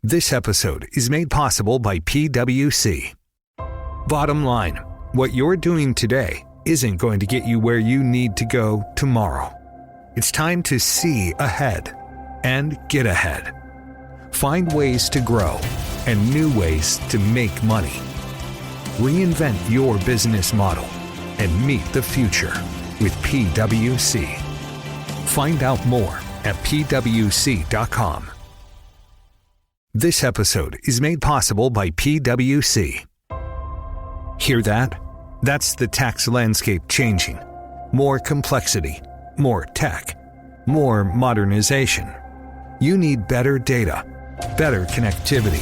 This episode is made possible by PwC. Bottom line, what you're doing today isn't going to get you where you need to go tomorrow. It's time to see ahead and get ahead. Find ways to grow and new ways to make money. Reinvent your business model and meet the future with PwC. Find out more at pwc.com. This episode is made possible by PwC. Hear that? That's the tax landscape changing. More complexity, more tech, more modernization. You need better data, better connectivity,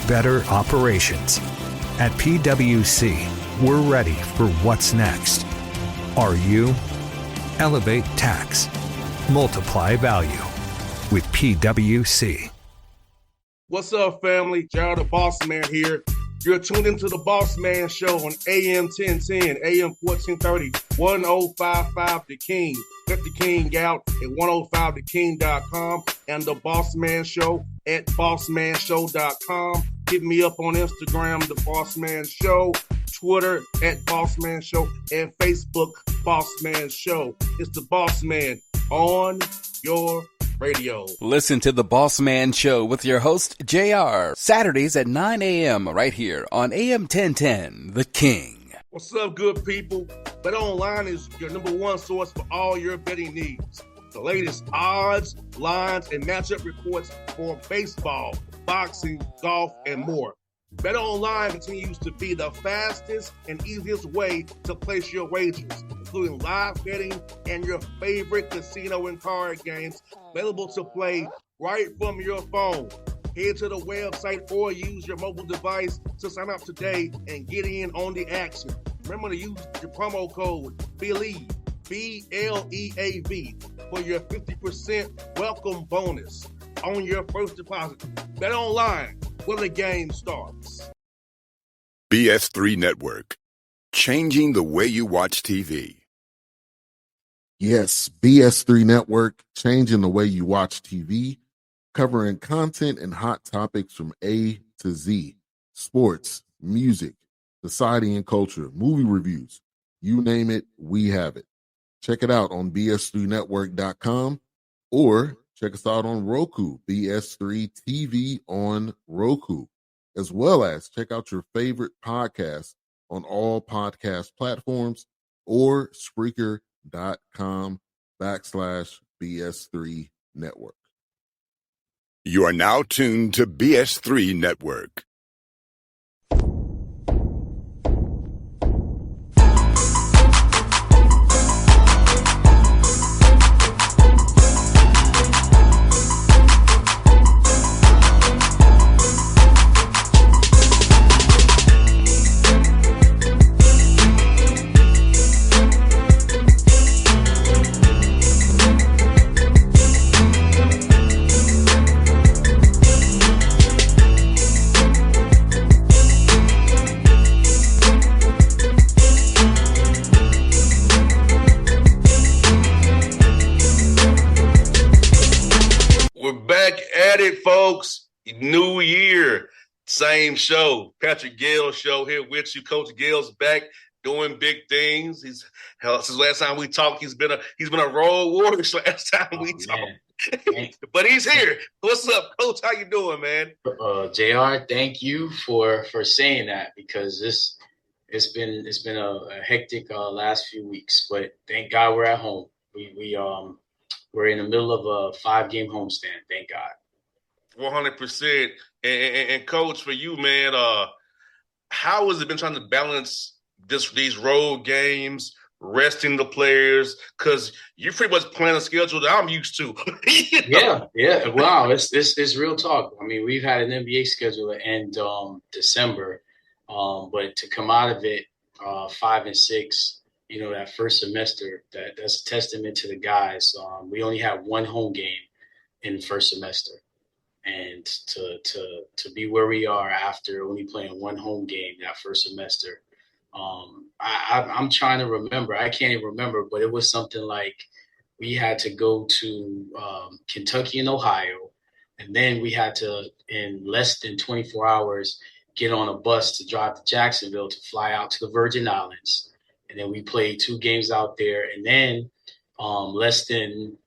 better operations. At PwC, we're ready for what's next. Are you? Elevate tax. Multiply value with PwC. What's up, family? Gerald the Bossman here. You're tuned into the Bossman Show on AM 1010, AM 1430, 1055 The King. Let the King out at 105theking.com and the Bossman Show at bossmanshow.com. Hit me up on Instagram, The Bossman Show, Twitter at Bossman Show, and Facebook, Bossman Show. It's the Bossman on your radio. Listen to the Bossman Show with your host, JR, Saturdays at 9 a.m. right here on AM 1010, The King. What's up, good people? BetOnline is your number one source for all your betting needs. The latest odds, lines, and matchup reports for baseball, boxing, golf, and more. BetOnline continues to be the fastest and easiest way to place your wagers, including live betting and your favorite casino and card games available to play right from your phone. Head to the website or use your mobile device to sign up today and get in on the action. Remember to use your promo code BELIEVE, B-L-E-A-V, for your 50% welcome bonus on your first deposit. BetOnline, where the game starts. BS3 Network, changing the way you watch TV. Yes, BS3 Network, changing the way you watch TV, covering content and hot topics from A to Z, sports, music, society and culture, movie reviews, you name it, we have it. Check it out on bs3network.com or check us out on Roku, BS3 TV on Roku, as well as check out your favorite podcast on all podcast platforms or Spreaker.com/BS3 Network. You are now tuned to BS3 Network. Folks, new year, same show. Patrick Gayle show here with you. Coach Gayle's back doing big things. Since last time we talked, he's been a road warrior. Last time we talked, but he's here. What's up, Coach? How you doing, man? JR, thank you for saying that, because it's been a hectic last few weeks, but thank God we're at home. We're in the middle of a 5-game homestand. Thank God. 100%. And Coach, for you, man, how has it been trying to balance these road games, resting the players? Because you're pretty much playing a schedule that I'm used to. Yeah. Wow, it's real talk. I mean, we've had an NBA schedule at end December, but to come out of it 5 and 6, that first semester, that's a testament to the guys. We only had one home game in the first semester. And to be where we are after only playing one home game that first semester, I'm trying to remember. I can't even remember, but it was something like we had to go to Kentucky and Ohio. And then we had to, in less than 24 hours, get on a bus to drive to Jacksonville to fly out to the Virgin Islands. And then we played 2 games out there. And then less than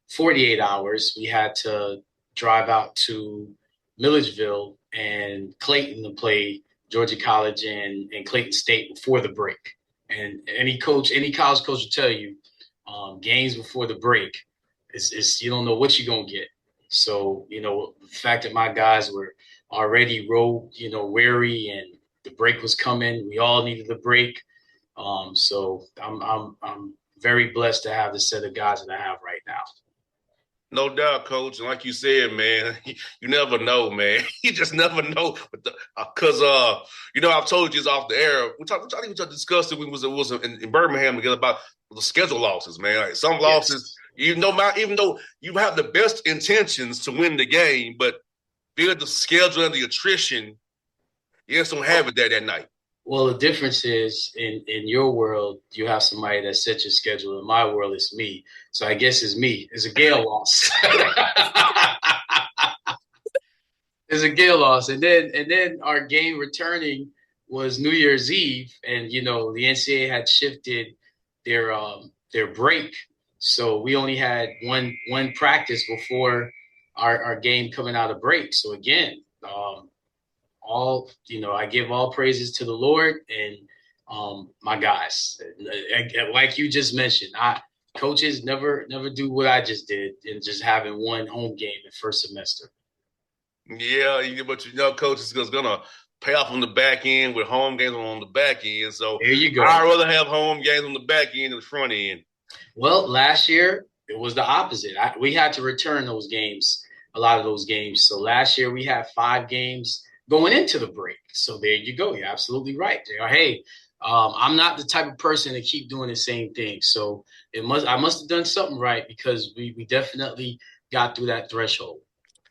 48 hours, we had to drive out to Milledgeville and Clayton to play Georgia College and Clayton State before the break. And any college coach will tell you, games before the break is you don't know what you're gonna get. So the fact that my guys were already road weary and the break was coming, we all needed a break. So I'm very blessed to have the set of guys that I have right now. No doubt, Coach. And like you said, man, you never know, man. You just never know. Because, I've told you this off the air. I think we discussed it when it was in Birmingham together about the schedule losses, man. Like some losses, even though you have the best intentions to win the game, but build the schedule and the attrition, you just don't have it there that night. Well, the difference is in your world, you have somebody that sets your schedule. In my world, it's me. So I guess it's me. It's a Gayle loss. It's a Gayle loss. And then our game returning was New Year's Eve. And, the NCAA had shifted their break. So we only had one practice before our game coming out of break. So again, I give all praises to the Lord and my guys. Like you just mentioned, coaches never do what I just did and just having one home game in first semester. Yeah, but Coach is going to pay off on the back end with home games on the back end. So there you go. I'd rather have home games on the back end than the front end. Well, last year it was the opposite. We had to return those games, a lot of those games. So last year we had 5 games going into the break. So there you go. You're absolutely right. Hey, I'm not the type of person to keep doing the same thing. So I must have done something right because we definitely got through that threshold.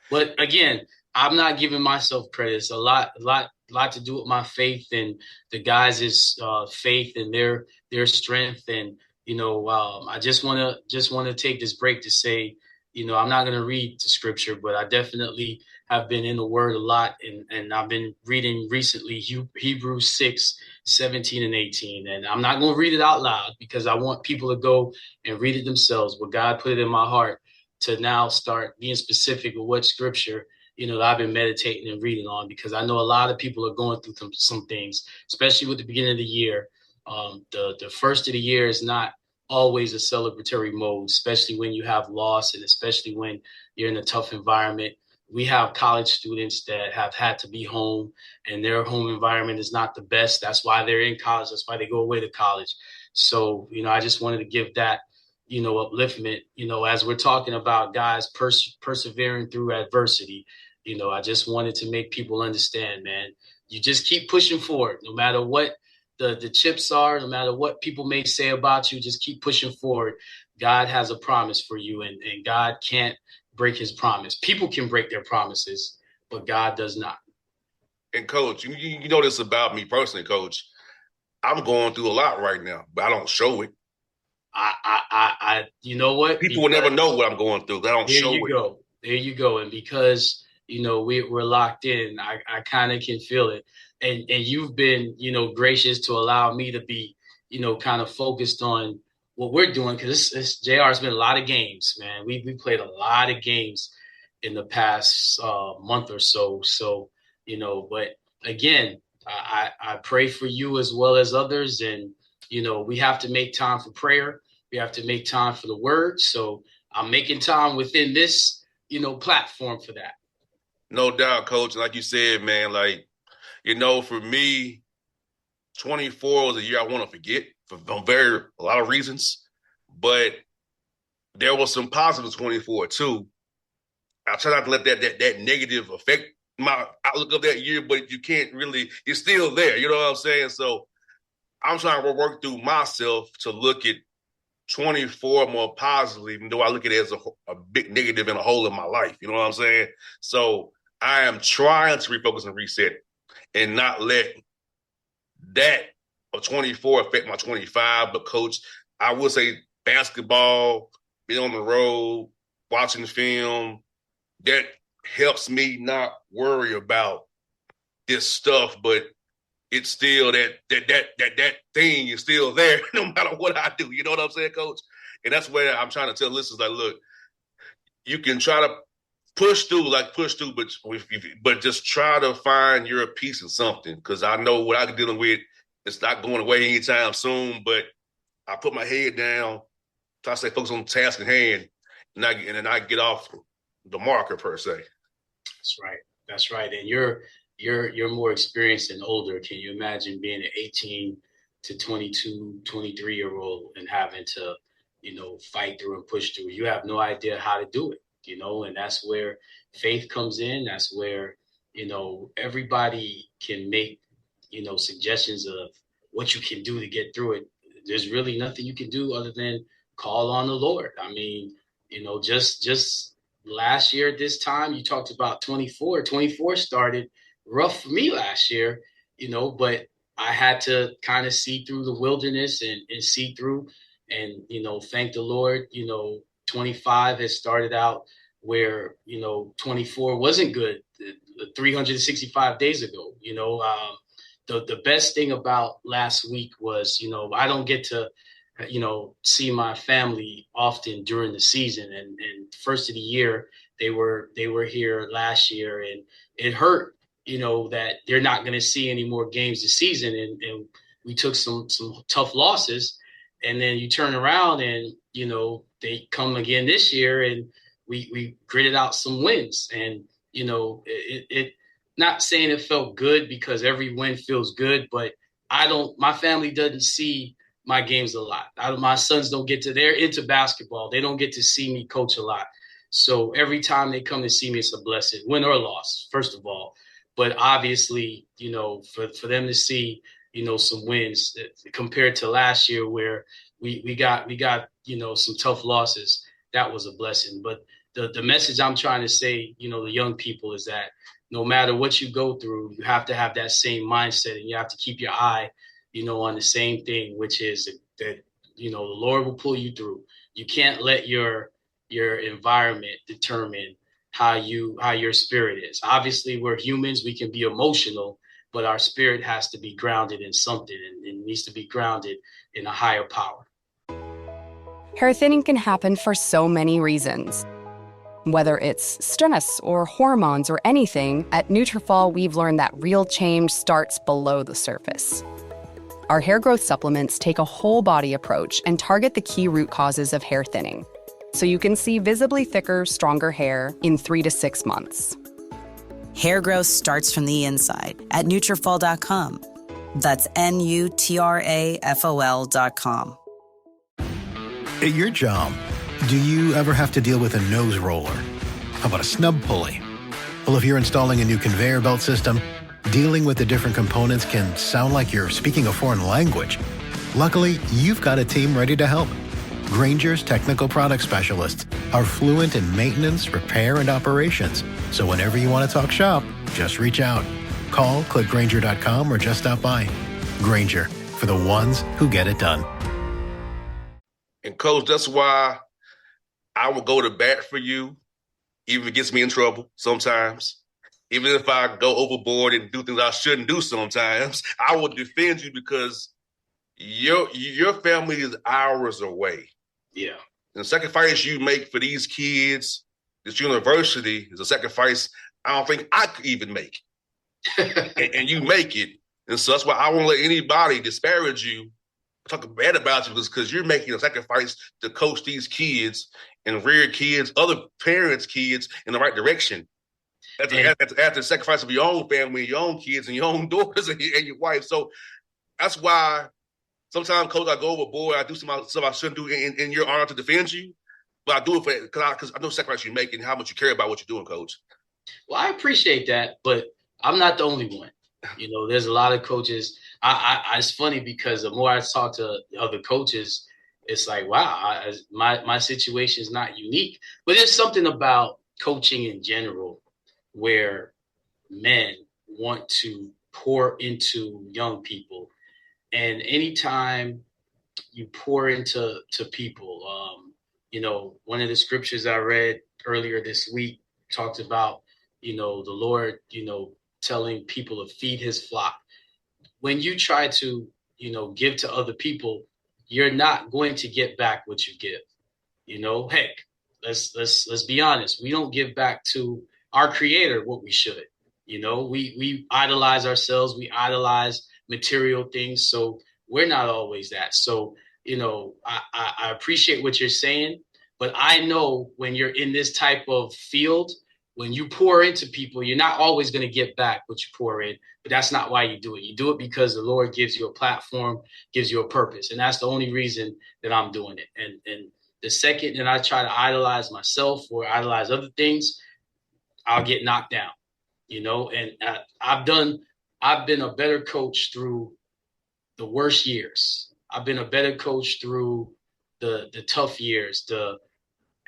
But again, I'm not giving myself credit. It's a lot to do with my faith and the guys' faith and their strength. And I just want to take this break to say, I'm not going to read the scripture, but I definitely have been in the Word a lot, and I've been reading recently Hebrews 6:17 and 18. And I'm not going to read it out loud because I want people to go and read it themselves. But God put it in my heart to now start being specific with what scripture that I've been meditating and reading on, because I know a lot of people are going through some things, especially with the beginning of the year. The first of the year is not always a celebratory mode, especially when you have loss and especially when you're in a tough environment. We have college students that have had to be home and their home environment is not the best. That's why they're in college. That's why they go away to college. So, I just wanted to give that, upliftment, as we're talking about guys persevering through adversity. I just wanted to make people understand, man, you just keep pushing forward, no matter what the chips are, no matter what people may say about you, just keep pushing forward. God has a promise for you, and God can't break his promise. People can break their promises, but God does not. And Coach, you know this about me personally, Coach. I'm going through a lot right now, but I don't show it. You know what? People will never know what I'm going through. I don't show it. There you go. And because, we're locked in, I kind of can feel it. And you've been, gracious to allow me to be, kind of focused on what we're doing, because JR's been a lot of games, man. We played a lot of games in the past month or so. So, but again, I pray for you as well as others. And, we have to make time for prayer. We have to make time for the word. So I'm making time within this, platform for that. No doubt, Coach. Like you said, man, for me, 24 was a year I want to forget for a lot of reasons. But there was some positive 24 too. I try not to let that negative affect my outlook of that year, but you can't really, it's still there. You know what I'm saying? So I'm trying to work through myself to look at 24 more positively, even though I look at it as a big negative and a hole in my life. You know what I'm saying? So I am trying to refocus and reset and not let that of 24 affect my 25. But Coach, I would say basketball, being on the road, watching the film, that helps me not worry about this stuff, but it's still that thing is still there no matter what I do. You know what I'm saying, Coach? And that's where I'm trying to tell listeners, like, look, you can try to push through, but just try to find your peace in something. Because I know what I'm dealing with, it's not going away anytime soon. But I put my head down, try to stay focused on the task at hand, and then I get off the marker per se. That's right. That's right. And you're more experienced and older. Can you imagine being an 18 to 22, 23-year-old and having to, fight through and push through? You have no idea how to do it, and that's where faith comes in. That's where, everybody can make, suggestions of what you can do to get through it. There's really nothing you can do other than call on the Lord. I mean, just last year at this time, you talked about 24. 24 started rough for me last year, but I had to kind of see through the wilderness and see through and, thank the Lord. 25 has started out where, 24 wasn't good 365 days ago. The best thing about last week was, I don't get to, see my family often during the season, and first of the year, they were here last year, and it hurt, that they're not going to see any more games this season. And we took some tough losses, and then you turn around and, they come again this year, and we gritted out some wins. And, it not saying it felt good, because every win feels good, but my family doesn't see my games a lot. My sons they're into basketball. They don't get to see me coach a lot. So every time they come to see me, it's a blessing, win or loss, first of all. But obviously, for them to see, some wins compared to last year where we got, some tough losses, that was a blessing. But the message I'm trying to say, the young people, is that no matter what you go through, you have to have that same mindset, and you have to keep your eye, on the same thing, which is that, the Lord will pull you through. You can't let your environment determine how your spirit is. Obviously, we're humans. We can be emotional, but our spirit has to be grounded in something, and it needs to be grounded in a higher power. Hair thinning can happen for so many reasons. Whether it's stress or hormones or anything, at Nutrafol, we've learned that real change starts below the surface. Our hair growth supplements take a whole body approach and target the key root causes of hair thinning, so you can see visibly thicker, stronger hair in 3 to 6 months. Hair growth starts from the inside at Nutrafol.com. That's Nutrafol.com. At your job, do you ever have to deal with a nose roller? How about a snub pulley? Well, if you're installing a new conveyor belt system, dealing with the different components can sound like you're speaking a foreign language. Luckily, you've got a team ready to help. Grainger's technical product specialists are fluent in maintenance, repair, and operations. So whenever you want to talk shop, just reach out. Call, click Grainger.com, or just stop by. Grainger, for the ones who get it done. And Coach, that's why I will go to bat for you, even if it gets me in trouble sometimes. Even if I go overboard and do things I shouldn't do sometimes, I will defend you, because your family is hours away. Yeah. And the sacrifice you make for these kids, this university, is a sacrifice I don't think I could even make. and you make it. And so that's why I won't let anybody disparage you, talk bad about you, because you're making a sacrifice to coach these kids and rear kids, other parents' kids, in the right direction. After the sacrifice of your own family, your own kids, and your own daughters and your wife. So that's why sometimes, Coach, I go overboard. I do some stuff I shouldn't do in your honor to defend you. But I do it because I know the sacrifice you make and how much you care about what you're doing, Coach. Well, I appreciate that, but I'm not the only one. There's a lot of coaches. It's funny because the more I talk to other coaches, it's like, wow, my situation is not unique. But there's something about coaching in general where men want to pour into young people. And anytime you pour into people, one of the scriptures I read earlier this week talked about, the Lord, telling people to feed his flock. When you try to, give to other people, you're not going to get back what you give. Heck, let's be honest. We don't give back to our creator what we should. We idolize ourselves. We idolize material things. So we're not always that. So, I appreciate what you're saying, but I know when you're in this type of field, when you pour into people, you're not always going to get back what you pour in, but that's not why you do it. You do it because the Lord gives you a platform, gives you a purpose. And that's the only reason that I'm doing it. And the second that I try to idolize myself or idolize other things, I'll get knocked down, and I've been a better coach through the worst years. I've been a better coach through the tough years,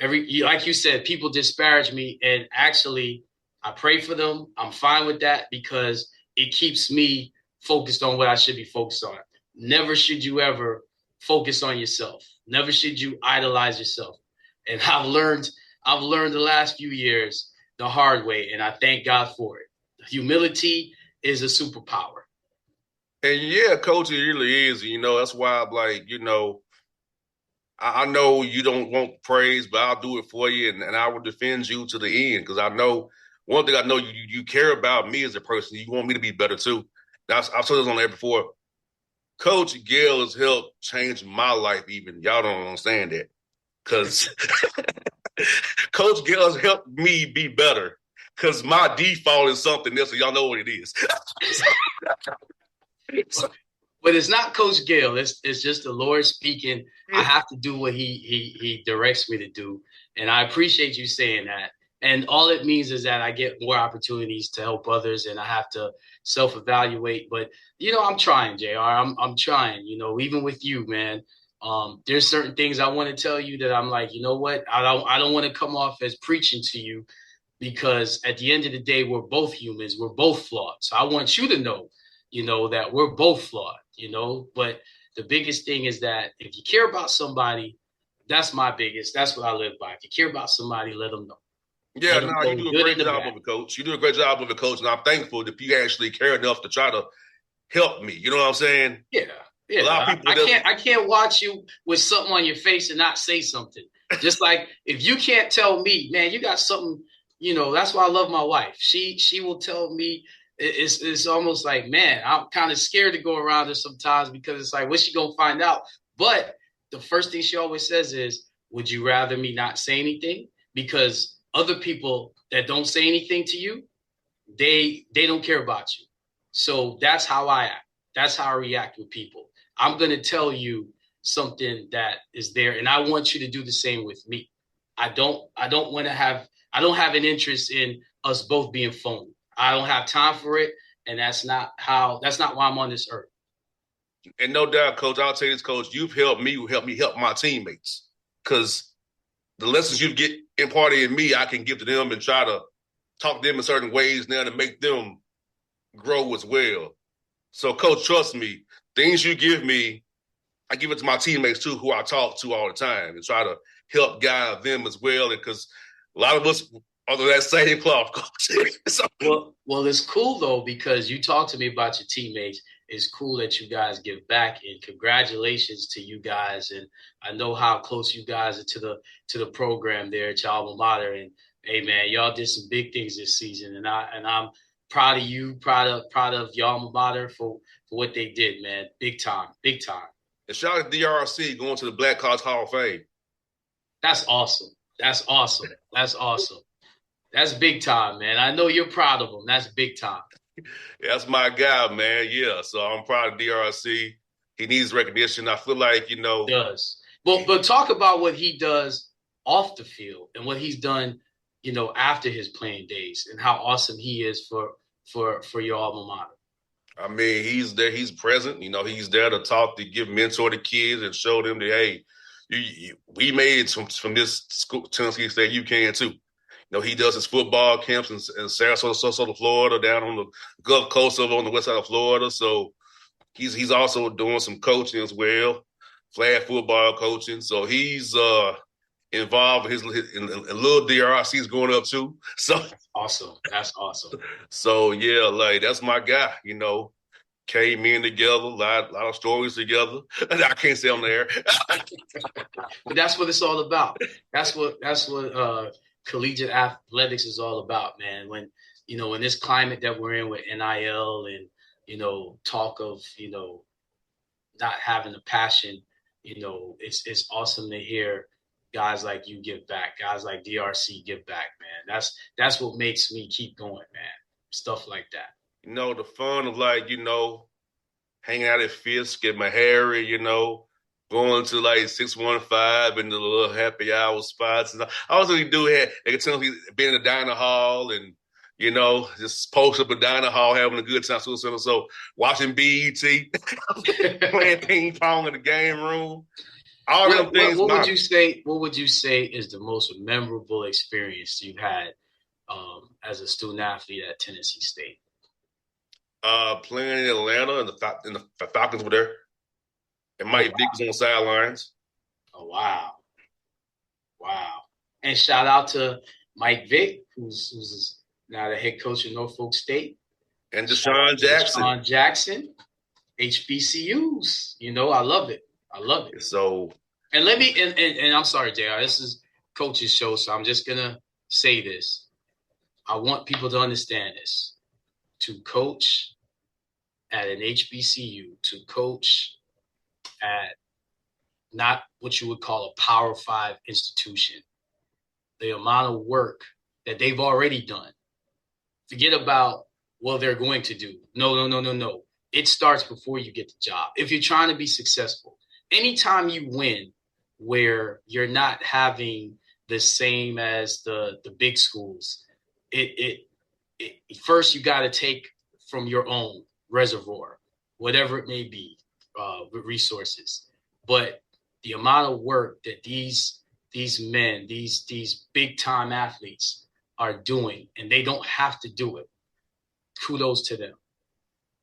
like you said, people disparage me, and actually I pray for them. I'm fine with that because it keeps me focused on what I should be focused on. Never should you ever focus on yourself. Never should you idolize yourself. And I've learned the last few years the hard way, and I thank God for it. Humility is a superpower. And yeah, coach, it really is. That's why I'm like, I know you don't want praise, but I'll do it for you, and I will defend you to the end because I know one thing I know you care about me as a person. You want me to be better too. I've said this on there before. Coach Gayle has helped change my life even. Y'all don't understand that because Coach Gayle has helped me be better because my default is something else, so y'all know what it is. But it's not Coach Gayle. It's just the Lord speaking. I have to do what he directs me to do. And I appreciate you saying that. And all it means is that I get more opportunities to help others, and I have to self-evaluate. But, I'm trying, JR. I'm trying, even with you, man. There's certain things I want to tell you that I'm like, you know what? I don't want to come off as preaching to you because at the end of the day, we're both humans. We're both flawed. So I want you to know, that we're both flawed, but the biggest thing is that if you care about somebody, that's what I live by. If you care about somebody, let them know. Yeah, you do a great job of it, coach. You do a great job of it, coach, and I'm thankful that you actually care enough to try to help me. You know what I'm saying? Yeah. A lot of people I can't watch you with something on your face and not say something. Just like if you can't tell me, man, you got something, that's why I love my wife. She will tell me. It's almost like, man, I'm kind of scared to go around her sometimes because it's like, what's she going to find out? But the first thing she always says is, would you rather me not say anything? Because other people that don't say anything to you, they don't care about you. So that's how I act. That's how I react with people. I'm going to tell you something that is there, and I want you to do the same with me. I don't have an interest in us both being phony. I don't have time for it, and that's not why I'm on this earth. And no doubt, coach, I'll tell you this, coach, you've helped me help my teammates because the lessons you get imparted in me, I can give to them and try to talk to them in certain ways now to make them grow as well. So, coach, trust me, things you give me, I give it to my teammates too, who I talk to all the time and try to help guide them as well. Because a lot of us under that same cloth, coach. So, well, it's cool though because you talk to me about your teammates. It's cool that you guys give back, and congratulations to you guys. And I know how close you guys are to the program there at your alma mater. And hey, man, y'all did some big things this season, and I'm proud of you, proud of your alma mater for what they did, man. Big time. And shout out to DRC going to the Black College Hall of Fame. That's awesome. That's big time, man. I know you're proud of him. That's big time. That's my guy, man. Yeah, so I'm proud of DRC. He needs recognition. I feel like, He does. But talk about what he does off the field and what he's done, after his playing days and how awesome he is for your alma mater. I mean, he's there. He's present. He's there to talk, to give mentor to kids and show them that, hey, we made it from this school, Tennessee State. You can too. He does his football camps in Sarasota, Florida, down on the Gulf Coast over on the west side of Florida. So he's also doing some coaching as well, flag football coaching. So he's involved. His in little DRC is going up too. So awesome. That's awesome. So yeah, like that's my guy. Came in together, a lot of stories together. I can't say on the air. But that's what it's all about. That's what collegiate athletics is all about, man. When in this climate that we're in with NIL and talk of not having a passion, it's awesome to hear guys like you give back, guys like DRC give back, man. That's what makes me keep going, man. Stuff like that. The fun of hanging out at Fisk, get my Harry, going to like 615 and the little happy hour spots. And I also do have, they can tell me being in the dining hall and, just post up a dining hall, having a good time. So watching BET, playing ping pong in the game room. All them things. What would you say is the most memorable experience you've had as a student athlete at Tennessee State? Playing in Atlanta and the Falcons were there. And Mike Vick was on the sidelines. Oh, wow. And shout out to Mike Vick, who's now the head coach of Norfolk State. And Deshaun Jackson, HBCUs. I love it. So. And let me, and I'm sorry, JR, this is coach's show, so I'm just going to say this. I want people to understand this. To coach at an HBCU, to coach at not what you would call a Power 5 institution, the amount of work that they've already done. Forget about what they're going to do. No. It starts before you get the job. If you're trying to be successful, anytime you win where you're not having the same as the big schools, first you got to take from your own reservoir, whatever it may be, with resources. But the amount of work that these men, these big time athletes are doing, and they don't have to do it, kudos to them.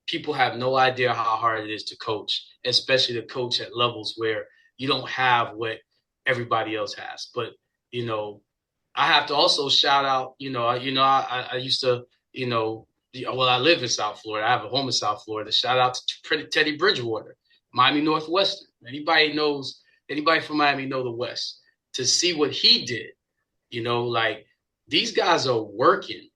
People have no idea how hard it is to coach, especially to coach at levels where you don't have what everybody else has. But I have to also shout out, I used to, I live in South Florida. I have a home in South Florida. Shout out to Teddy Bridgewater, Miami Northwestern. Anybody from Miami know the West. To see what he did, these guys are working.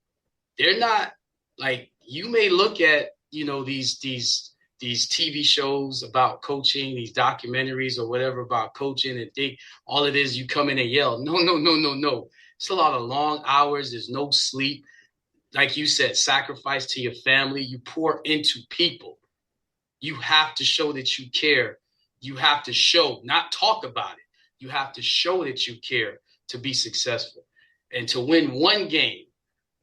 They're not like, you may look at, these TV shows about coaching, these documentaries or whatever about coaching, and think all it is you come in and yell. No. It's a lot of long hours. There's no sleep. Like you said, sacrifice to your family. You pour into people. You have to show that you care. You have to show, not talk about it. You have to show that you care to be successful. And to win one game,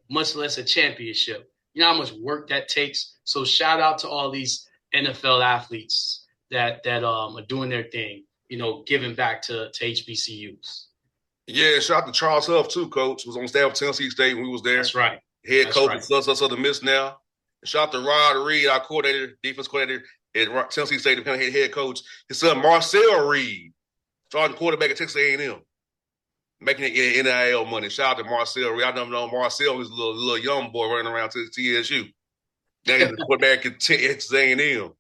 much less a championship, you know how much work that takes? So shout out to all these NFL athletes that are doing their thing, giving back to HBCUs. Yeah, shout out to Charles Huff too, coach. Was on staff of Tennessee State when we was there. That's right. Head coach of the Miss now. Shout out to Rod Reed, our coordinator, defense coordinator at Tennessee State, head coach. His son Marcel Reed, starting quarterback at Texas A&M, making it NIL money. Shout out to Marcel Reed. I never known Marcel was a little young boy running around to TSU. Now he's the quarterback at Texas A&M.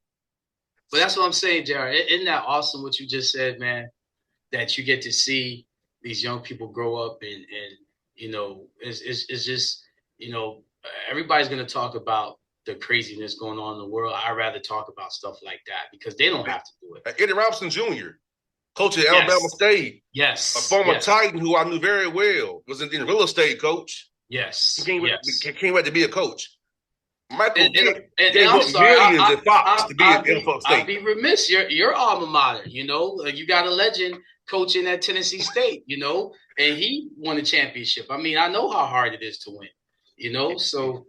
But that's what I'm saying, Jared. Isn't that awesome what you just said, man? That you get to see these young people grow up and it's just, everybody's going to talk about the craziness going on in the world. I'd rather talk about stuff like that because they don't have to do it. Eddie Robinson Jr., coach at Alabama State. Yes. A former Titan who I knew very well, was in real estate coach. Yes. He came back to be a coach. Michael and I'm sorry, millions at Fox to be at Norfolk State. I'd be remiss. Your alma mater, you got a legend coaching at Tennessee State, and he won a championship. I mean, I know how hard it is to win, so,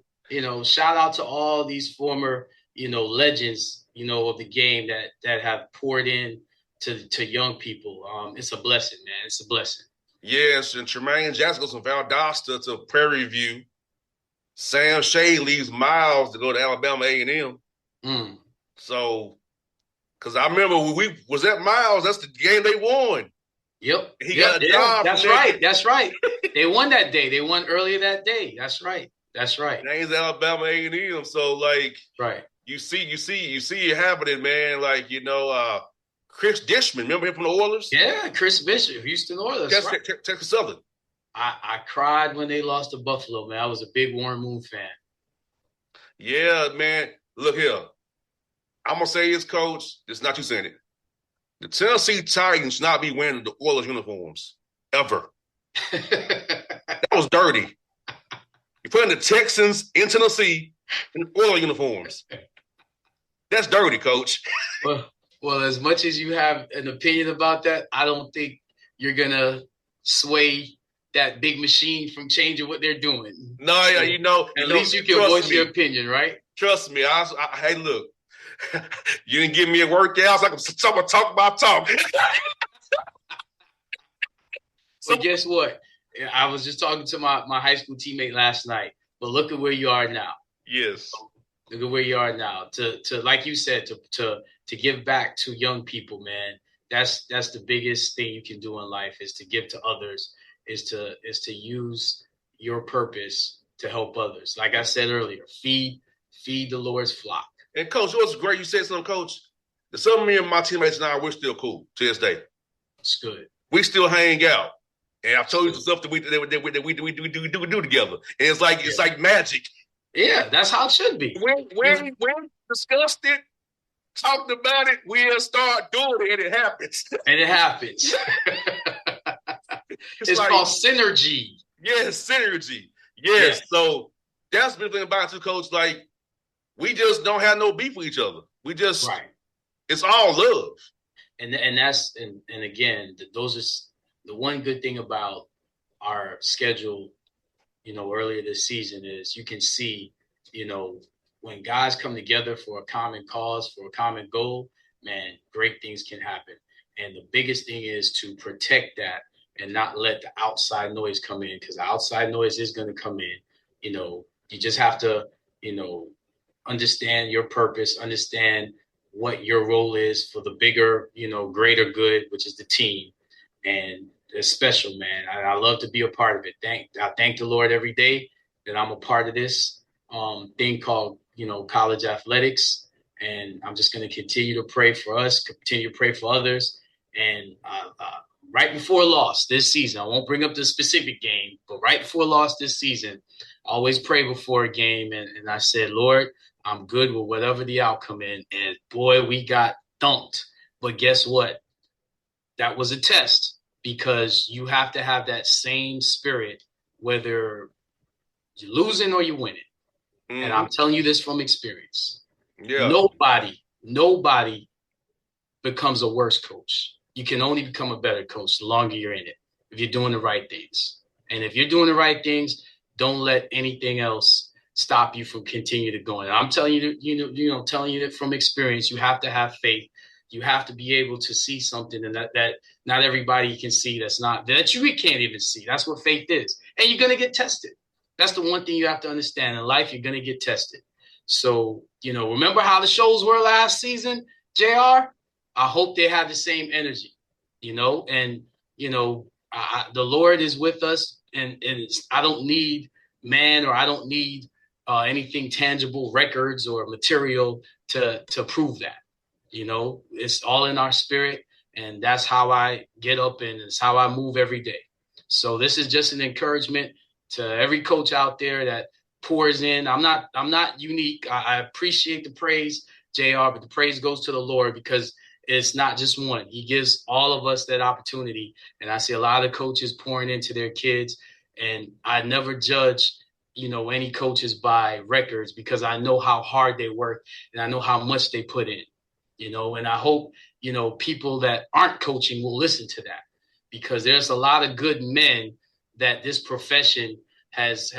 shout out to all these former, legends, of the game that have poured in to young people. It's a blessing, man. It's a blessing. Yes, and Tremaine Jackson goes from Valdosta to Prairie View. Sam Shea leaves Miles to go to Alabama A&M. So, because I remember when we was at Miles, that's the game they won. Yep. He got a job. That's right. That's right. They won that day. They won earlier that day. That's right. That's right. And he's Alabama A&M. So like, right. You see it happening, man. Like, Chris Dishman, remember him from the Oilers? Yeah, Chris Bishop, Houston Oilers. Texas Southern. I cried when they lost to Buffalo, man. I was a big Warren Moon fan. Yeah, man. Look here. I'm going to say this, Coach. It's not you saying it. The Tennessee Titans should not be wearing the Oilers uniforms. Ever. That was dirty. You're putting the Texans in Tennessee in Oilers uniforms. That's dirty, Coach. Well, as much as you have an opinion about that, I don't think you're going to sway that big machine from changing what they're doing. No, at least you can voice your opinion, right? Trust me. Hey, look, you didn't give me a workout, so I'm going to talk about talk. So guess what? I was just talking to my high school teammate last night, but look at where you are now. Yes. Look at where you are now. To like you said, to give back to young people, man. That's the biggest thing you can do in life, is to give to others, is to use your purpose to help others. Like I said earlier, feed the Lord's flock. And Coach, what's great, you said something, Coach. Some of me and my teammates now, we're still cool to this day. It's good. We still hang out. And I've told you some stuff that we do together. And it's like magic. Yeah, that's how it should be. When we discussed it, talked about it, we'll start doing it, and it happens. And it happens. It's called synergy. Yes, synergy. Yes. So that's the thing about it too, Coach. Like, we just don't have no beef with each other. We just, it's all love. And again, those are the one good thing about our schedule, earlier this season, is you can see, when guys come together for a common cause, for a common goal, man, great things can happen. And the biggest thing is to protect that and not let the outside noise come in, because the outside noise is going to come in. You just have to, understand your purpose, understand what your role is for the bigger, greater good, which is the team. And it's special, man. I love to be a part of it. I thank the Lord every day that I'm a part of this thing called, college athletics. And I'm just going to continue to pray for us, continue to pray for others. And right before loss this season, I won't bring up the specific game, but right before loss this season, I always pray before a game. And I said, Lord, I'm good with whatever the outcome is. And boy, we got thumped. But guess what? That was a test, because you have to have that same spirit, whether you're losing or you're winning. Mm-hmm. And I'm telling you this from experience. Yeah. Nobody becomes a worse coach. You can only become a better coach the longer you're in it, if you're doing the right things. And if you're doing the right things, don't let anything else stop you from continue to go. And I'm telling you, telling you that from experience, you have to have faith. You have to be able to see something and that not everybody can see, that you can't even see. That's what faith is. And you're going to get tested. That's the one thing you have to understand. In life, you're going to get tested. So, remember how the shows were last season, JR? I hope they have the same energy, and, the Lord is with us, and I don't need man, or I don't need anything tangible, records or material to prove that. It's all in our spirit, and that's how I get up, and it's how I move every day. So this is just an encouragement to every coach out there that pours in. I'm not unique. I appreciate the praise, JR, but the praise goes to the Lord, because it's not just one. He gives all of us that opportunity. And I see a lot of coaches pouring into their kids, and I never judge, any coaches by records, because I know how hard they work and I know how much they put in, and I hope, people that aren't coaching will listen to that, because there's a lot of good men that this profession has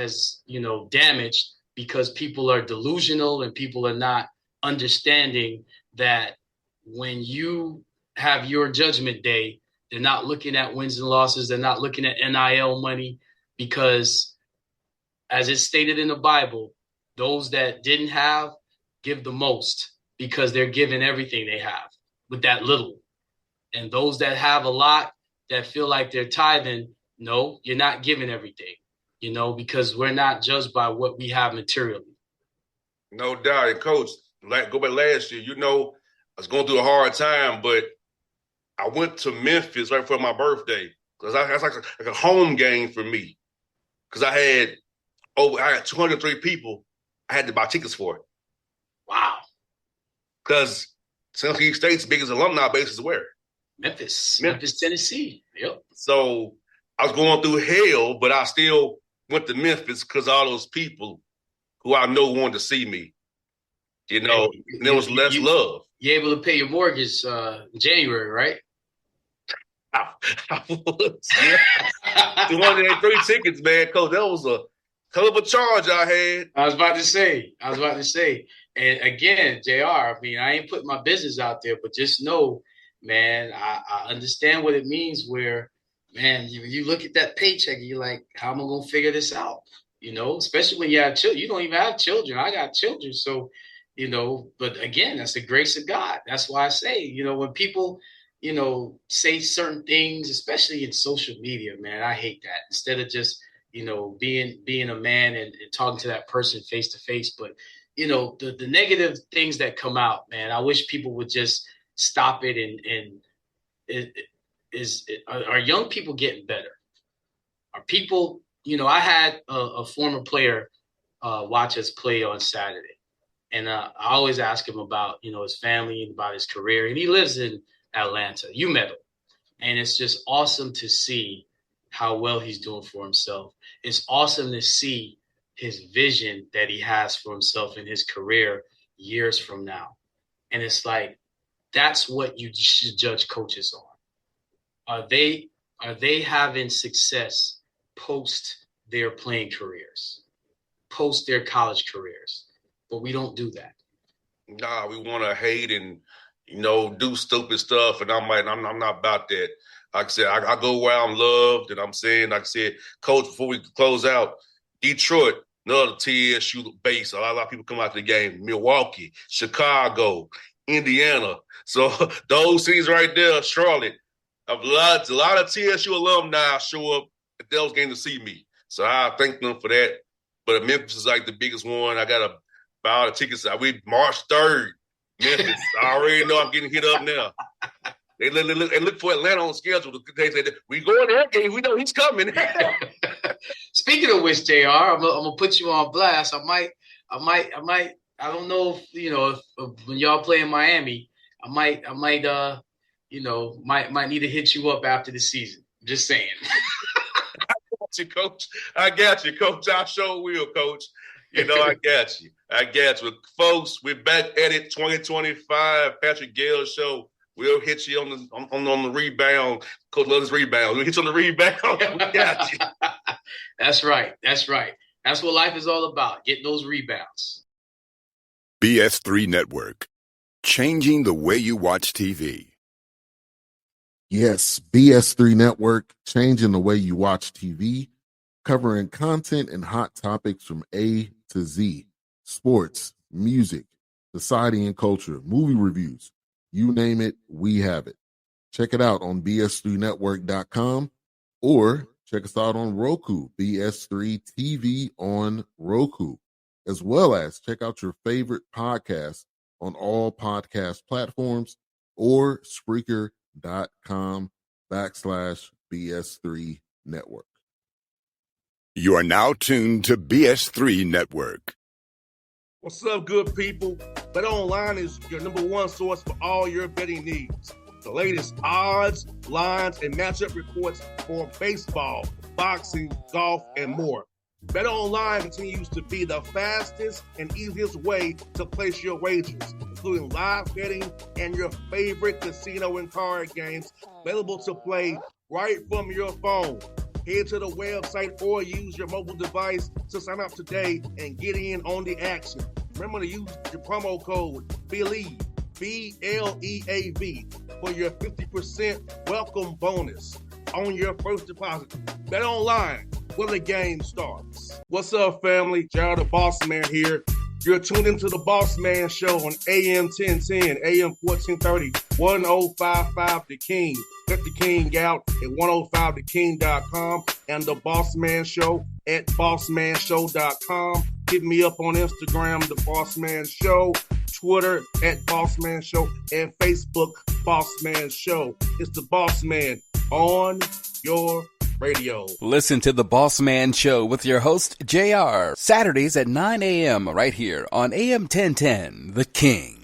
damaged, because people are delusional and people are not understanding that when you have your judgment day, they're not looking at wins and losses. They're not looking at NIL money, because as it's stated in the Bible, those that didn't have give the most, because they're giving everything they have with that little. And those that have a lot that feel like they're tithing, no, you're not giving everything, because we're not judged by what we have materially. No doubt. And Coach, go back last year, I was going through a hard time, but I went to Memphis right before my birthday because that's like a home game for me. Because I had 203 people I had to buy tickets for. Wow. Because Tennessee State's biggest alumni base is where? Memphis, Tennessee. Yep. So I was going through hell, but I still went to Memphis because all those people who I know wanted to see me. And there was less love. You're able to pay your mortgage in January, right? I was. Yeah. 203 tickets, man, Coach. That was a hell of a charge I had. I was about to say. And again, JR, I ain't putting my business out there, but just know, man, I understand what it means where, man, you look at that paycheck and you're like, how am I going to figure this out? Especially when you have children. You don't even have children. I got children. So, but again, that's the grace of God. That's why I say, when people, say certain things, especially in social media, man, I hate that. Instead of just, being a man and talking to that person face to face. But, the negative things that come out, man, I wish people would just stop it. Are young people getting better? Are people, I had a former player watch us play on Saturday. And I always ask him about, his family and about his career. And he lives in Atlanta. You met him. And it's just awesome to see how well he's doing for himself. It's awesome to see his vision that he has for himself in his career years from now. And it's like, that's what you should judge coaches on. Are they having success post their playing careers, post their college careers? But we don't do that. Nah, we want to hate and, do stupid stuff. And I'm not about that. Like I said, I go where I'm loved. And I'm saying, like I said, Coach, before we close out, Detroit, another TSU base. A lot of people come out to the game. Milwaukee, Chicago, Indiana. So those cities right there, Charlotte, a lot of TSU alumni show up at those games to see me. So I thank them for that. But Memphis is like the biggest one. I got to buy all the tickets. We March 3rd, Memphis. I already know I'm getting hit up now. They look for Atlanta on schedule. They say, we going to that game. We know he's coming. Speaking of which, JR, I'm gonna put you on blast. I might. I don't know if if when y'all play in Miami, I might need to hit you up after the season. Just saying. I got you, Coach. I sure will, Coach. I got you. Folks, we're back at it 2025. Patrick Gayle Show. We'll hit you on the rebound. Coach loves rebound. We'll hit you on the rebound. We got you. That's right. That's what life is all about, getting those rebounds. BS3 Network. Changing the way you watch TV. Yes, BS3 Network, changing the way you watch TV, covering content and hot topics from A to Z, sports, music, society and culture, movie reviews, you name it, we have it. Check it out on bs3network.com or check us out on Roku, BS3 TV on Roku, as well as check out your favorite podcast on all podcast platforms or Spreaker.com/BS3 Network. You are now tuned to BS3 Network. What's up, good people? Bet Online is your number one source for all your betting needs. The latest odds, lines, and matchup reports for baseball, boxing, golf, and more. Bet Online continues to be the fastest and easiest way to place your wagers, including live betting and your favorite casino and card games available to play right from your phone. Head to the website or use your mobile device to sign up today and get in on the action. Remember to use your promo code BELIEVE, BLEAV, for your 50% welcome bonus on your first deposit. Bet Online, where the game starts. What's up, family? Jared the Bossman here. You're tuned into the Bossman Show on AM 1010, AM 1430, 1055 The King. Let the King out at 105theking.com and the Bossman Show at bossmanshow.com. Hit me up on Instagram, The Bossman Show, Twitter at Bossman Show, and Facebook, Bossman Show. It's the Bossman on your radio. Listen to the Bossman Show with your host, JR, Saturdays at 9 a.m. right here on AM 1010, The King.